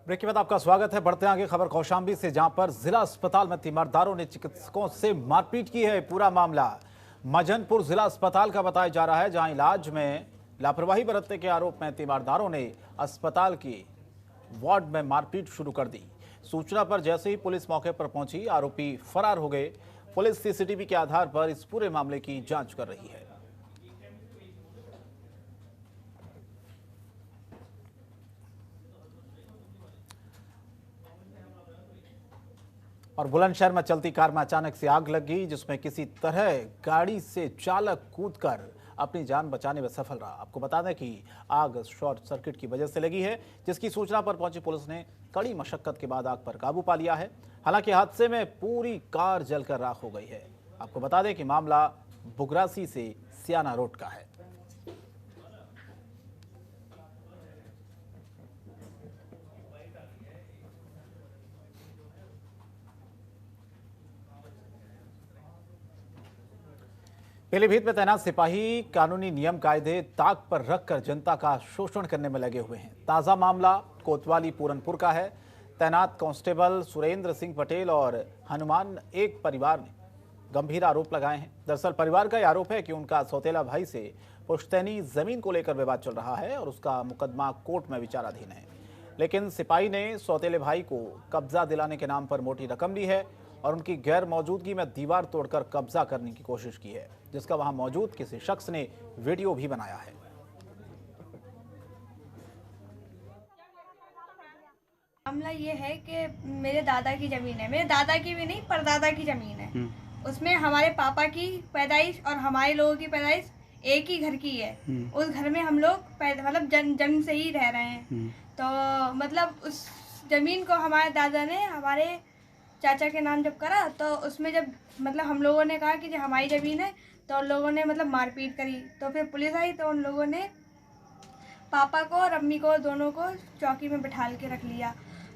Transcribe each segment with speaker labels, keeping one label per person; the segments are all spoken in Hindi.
Speaker 1: ब्रेक के बाद आपका स्वागत है। बढ़ते हैं आगे खबर कौशाम्बी से, जहां पर जिला अस्पताल में तीमारदारों ने चिकित्सकों से मारपीट की है। पूरा मामला मजनपुर जिला अस्पताल का बताया जा रहा है, जहां इलाज में लापरवाही बरतने के आरोप में तीमारदारों ने अस्पताल की वार्ड में मारपीट शुरू कर दी। सूचना पर जैसे ही पुलिस मौके पर पहुंची, आरोपी फरार हो गए। पुलिस सीसीटीवी के आधार पर इस पूरे मामले की जांच कर रही है। और बुलंदशहर में चलती कार में अचानक से आग लग गई, जिसमें किसी तरह गाड़ी से चालक कूदकर अपनी जान बचाने में सफल रहा। आपको बता दें कि आग शॉर्ट सर्किट की वजह से लगी है, जिसकी सूचना पर पहुंची पुलिस ने कड़ी मशक्कत के बाद आग पर काबू पा लिया है। हालांकि हादसे में पूरी कार जलकर राख हो गई है। आपको बता दें कि मामला बुगरासी से सियाना रोड का है। पीलीभीत में तैनात सिपाही कानूनी नियम कायदे ताक पर रखकर जनता का शोषण करने में लगे हुए हैं। ताजा मामला कोतवाली पूरनपुर का है। तैनात कांस्टेबल सुरेंद्र सिंह पटेल और हनुमान एक परिवार ने गंभीर आरोप लगाए हैं। दरअसल परिवार का यह आरोप है कि उनका सौतेला भाई से पुश्तैनी जमीन को लेकर विवाद चल रहा है और उसका मुकदमा कोर्ट में विचाराधीन है। लेकिन सिपाही ने सौतेले भाई को कब्जा दिलाने के नाम पर मोटी रकम ली है और उनकी गैर मौजूदगी में दीवार तोड़कर कब्जा करने की कोशिश की है, जिसका वहां मौजूद किसी शख्स ने वीडियो भी बनाया है।
Speaker 2: मामला ये है कि मेरे दादा की जमीन है, मेरे दादा की भी नहीं परदादा की जमीन है। उसमें हमारे पापा की पैदाइश और हमारे लोगों की पैदाइश एक ही घर की है। उस घर में हम लोग मतलब जन्म से ही रह रहे हैं। तो मतलब उस जमीन को हमारे दादा ने हमारे चाचा के नाम जब करा, तो उसमें जब मतलब हम लोगों ने कहा कि जो हमारी ज़मीन है, तो उन लोगों ने मतलब मारपीट करी। तो फिर पुलिस आई, तो उन लोगों ने पापा को और अम्मी को दोनों को चौकी में बिठाल के रख लिया।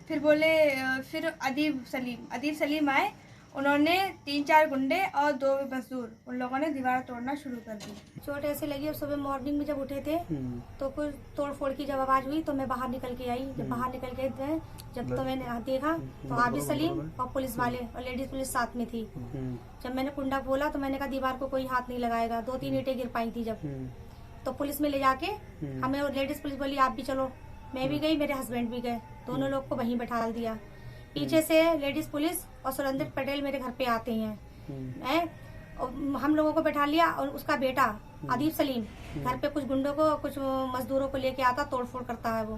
Speaker 2: फिर बोले, फिर अदीब सलीम आए। उन्होंने 3-4 गुंडे और 2 मजदूर उन लोगों ने दीवार तोड़ना शुरू कर दी। चोट ऐसे लगी और सुबह मॉर्निंग में जब उठे थे तो कुछ तोड़ फोड़ की जब आवाज़ हुई तो मैं बाहर निकल के आई। जब बाहर निकल के जब तो मैंने देखा तो आबिद सलीम और पुलिस वाले और लेडीज पुलिस साथ में थी। जब मैंने कुंडा खोला तो मैंने कहा दीवार को कोई हाथ नहीं लगाएगा। 2-3 ईंटें गिर पाई थी जब, तो पुलिस में ले जाके हमें लेडीज पुलिस बोली आप भी चलो। मैं भी गई, मेरे हस्बैंड भी गए, दोनों लोग को वहीं बैठा दिया। पीछे से लेडीज पुलिस और सुरेंद्र पटेल मेरे घर पे आते हैं। हम लोगों को बैठा लिया और उसका बेटा अदीब सलीम घर पे कुछ गुंडों को कुछ मजदूरों को लेके आता, तोड़फोड़ करता है। वो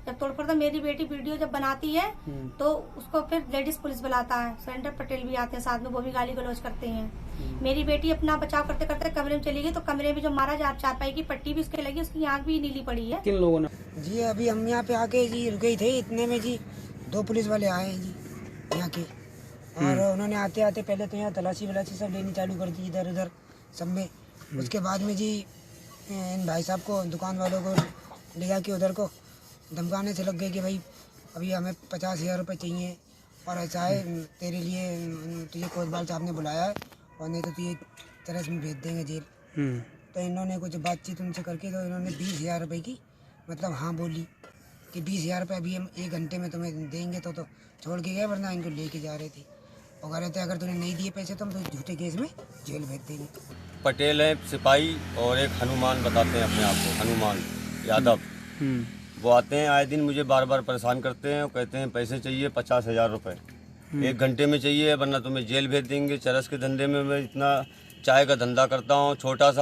Speaker 2: जब तोड़फोड़ तो मेरी बेटी वीडियो जब बनाती है तो उसको फिर लेडीज पुलिस बुलाता है। सुरेंद्र पटेल भी आते हैं साथ में, वो भी गाली गलौज करते हैं। मेरी बेटी अपना बचाव करते करते कमरे में चली गई, तो कमरे में जो मारा चारपाई की पट्टी भी उसके लगी, उसकी आँख भी नीली पड़ी है।
Speaker 3: किन लोगों ने?
Speaker 4: जी अभी हम यहाँ पे आके जी रुके ही थे, इतने में जी 2 पुलिस वाले आए हैं जी यहाँ के। और उन्होंने आते आते पहले तो यहाँ तलाशी वलाशी सब लेनी चालू कर दी इधर उधर सब में। उसके बाद में जी इन भाई साहब को, दुकान वालों को ले जाके उधर को धमकाने से लग गए कि भाई अभी हमें 50,000 रुपये चाहिए और ऐसा है तेरे लिए तुझे कोतवाल साहब ने बुलाया है और नहीं तो तुझे तरस में भेज देंगे जेल। तो इन्होंने कुछ बातचीत उनसे करके तो इन्होंने 20,000 रुपये की मतलब हाँ बोली कि 20,000 रुपये अभी हम 1 घंटे में तुम्हें देंगे। तो छोड़ के गए, वरना इनको लेके जा रहे थे और कह रहे थे अगर तूने नहीं दिए पैसे तो हम तो झूठे केस में जेल भेज देंगे।
Speaker 5: पटेल है सिपाही और एक हनुमान बताते हैं अपने आप को, हनुमान यादव। वो आते हैं आए दिन, मुझे बार बार परेशान करते हैं और कहते हैं पैसे चाहिए 50,000 रुपये 1 घंटे में चाहिए, वरना तुम्हें जेल भेज देंगे। चरस के धंधे में मैं इतना चाय का धंधा करता हूँ, छोटा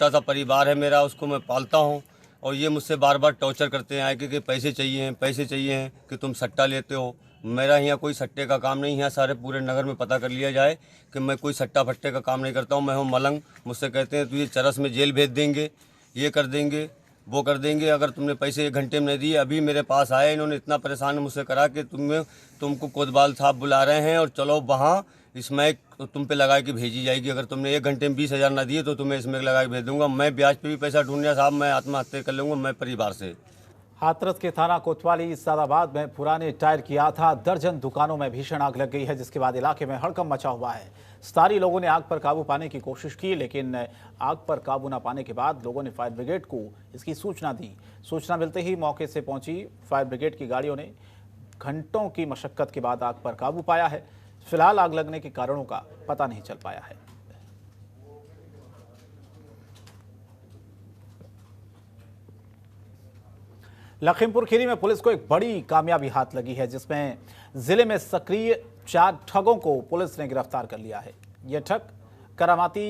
Speaker 5: सा परिवार है मेरा, उसको मैं पालता हूँ। और ये मुझसे बार बार टॉर्चर करते हैं आके कि पैसे चाहिए हैं कि तुम सट्टा लेते हो। मेरा यहाँ कोई सट्टे का काम नहीं है। सारे पूरे नगर में पता कर लिया जाए कि मैं कोई सट्टा फट्टे का काम नहीं करता हूँ। मैं हूँ मलंग। मुझसे कहते हैं तुझे चरस में जेल भेज देंगे, ये कर देंगे, वो कर देंगे अगर तुमने पैसे 1 घंटे में नहीं दिए। अभी मेरे पास आए, इन्होंने इतना परेशान मुझसे करा कि तुमको कोतवाल साहब बुला रहे हैं और चलो वहाँ इसमें तुम पे लगा के भेजी जाएगी। अगर तुमने 1 घंटे में 20,000 ना दिए तो तुम्हें इसमें लगा के भेज दूंगा। मैं ब्याज पे भी पैसा ढूंढना साहब, मैं आत्महत्या कर लूँगा मैं परिवार से।
Speaker 1: हाथरस के थाना कोतवाली सादाबाद में पुराने टायर की आधा दर्जन दुकानों में भीषण आग लग गई है, जिसके बाद इलाके में हड़कंप मचा हुआ है। स्थानीय लोगों ने आग पर काबू पाने की कोशिश की, लेकिन आग पर काबू न पाने के बाद लोगों ने फायर ब्रिगेड को इसकी सूचना दी। सूचना मिलते ही मौके से पहुंची फायर ब्रिगेड की गाड़ियों ने घंटों की मशक्कत के बाद आग पर काबू पाया है। फिलहाल आग लगने के कारणों का पता नहीं चल पाया है। लखीमपुर खीरी में पुलिस को एक बड़ी कामयाबी हाथ लगी है, जिसमें जिले में सक्रिय 4 ठगों को पुलिस ने गिरफ्तार कर लिया है। ये ठग करामाती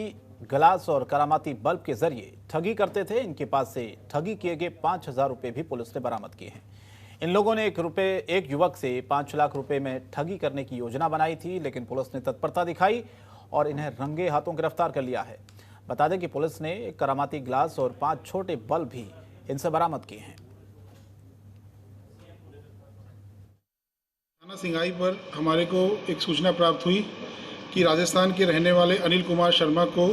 Speaker 1: गिलास और करामाती बल्ब के जरिए ठगी करते थे। इनके पास से ठगी किए गए 5,000 रुपए भी पुलिस ने बरामद किए हैं। इन लोगों ने एक युवक से 5 लाख रुपए में ठगी करने की योजना बनाई थी, लेकिन पुलिस ने तत्परता दिखाई और इन्हें रंगे हाथों गिरफ्तार कर लिया है। बता दें कि पुलिस ने एक करामाती गिलास और 5 छोटे बल्ब भी इनसे बरामद किए हैं।
Speaker 3: थाना सिंगाई पर हमारे को एक सूचना प्राप्त हुई कि राजस्थान के रहने वाले अनिल कुमार शर्मा को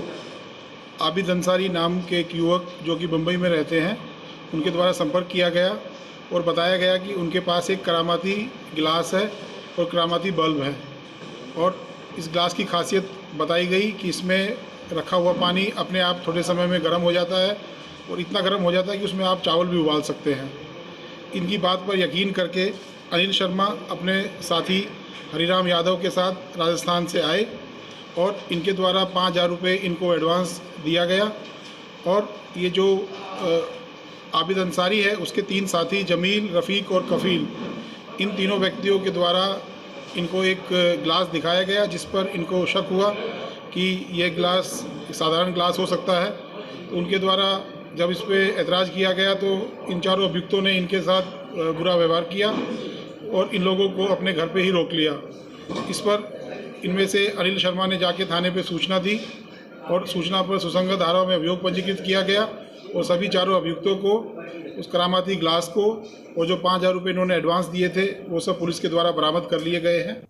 Speaker 3: आबिद अंसारी नाम के एक युवक जो कि मुंबई में रहते हैं, उनके द्वारा संपर्क किया गया और बताया गया कि उनके पास एक करामाती गिलास है और करामाती बल्ब है। और इस गिलास की खासियत बताई गई कि इसमें रखा हुआ पानी अपने आप थोड़े समय में गर्म हो जाता है और इतना गर्म हो जाता है कि उसमें आप चावल भी उबाल सकते हैं। इनकी बात पर यकीन करके अनिल शर्मा अपने साथी हरिराम यादव के साथ राजस्थान से आए और इनके द्वारा 5,000 रुपये इनको एडवांस दिया गया। और ये जो आबिद अंसारी है, उसके 3 साथी जमील, रफ़ीक और कफ़ील, इन तीनों व्यक्तियों के द्वारा इनको एक गिलास दिखाया गया, जिस पर इनको शक हुआ कि यह गिलास साधारण गिलास हो सकता है। तो उनके द्वारा जब इस पर एतराज़ किया गया तो इन चारों अभियुक्तों ने इनके साथ बुरा व्यवहार किया और इन लोगों को अपने घर पे ही रोक लिया। इस पर इनमें से अनिल शर्मा ने जाके थाने पे सूचना दी और सूचना पर सुसंगत धाराओं में अभियोग पंजीकृत किया गया और सभी चारों अभियुक्तों को, उस करामाती ग्लास को और जो 5,000 रुपये इन्होंने एडवांस दिए थे, वो सब पुलिस के द्वारा बरामद कर लिए गए हैं।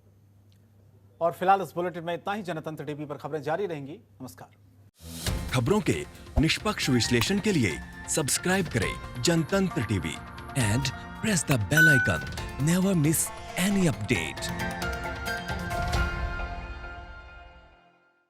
Speaker 1: और फिलहाल इस बुलेटिन में इतना ही। जनतंत्र टीवी पर खबरें जारी रहेंगी। नमस्कार।
Speaker 6: खबरों के निष्पक्ष विश्लेषण के लिए सब्सक्राइब करें Jantantra TV and press the bell icon. Never miss any update.